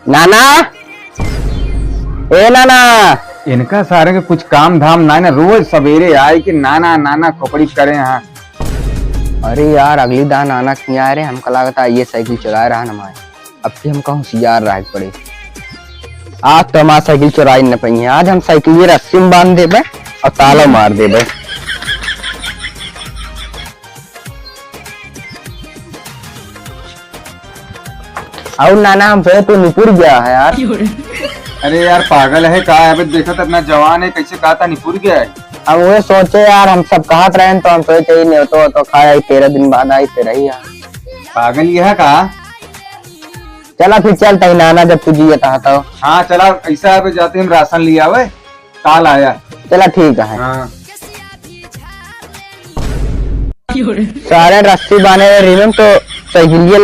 नाना, ए नाना। इनका सारे के कुछ काम धाम ना ना, रोज सवेरे आए कि नाना नाना खोपड़ी करे यहाँ। अरे यार अगली दान नाना क्यों आ रहे, हमको लगता है ये साइकिल चला रहा ना हमारे। अब भी हमको होशियार रह पड़े। आज तो हमारा साइकिल चुराई न पाई है। आज हम साइकिल ये रस्सी में बांध देबे और ताला मार देबे। और नाना हम पे तो निपुर गया है यार। अरे यार पागल है का, अबे देखा तो इतना जवान है, कैसे कहा था निपुर गया है। हम वो सोचे यार हम सब कहा रहे तो हम सोचे नहीं तो खाया 13 दिन बाद आई तेरा ही यार। पागल यह का। चला फिर चलता ही नाना, जब तुझे था तो। हाँ चला, ऐसा अबे जाते हम राशन लिया हुआ काल आया। चला ठीक है। हाँ सारे रस्सी बांधे रही तो साइकिल ये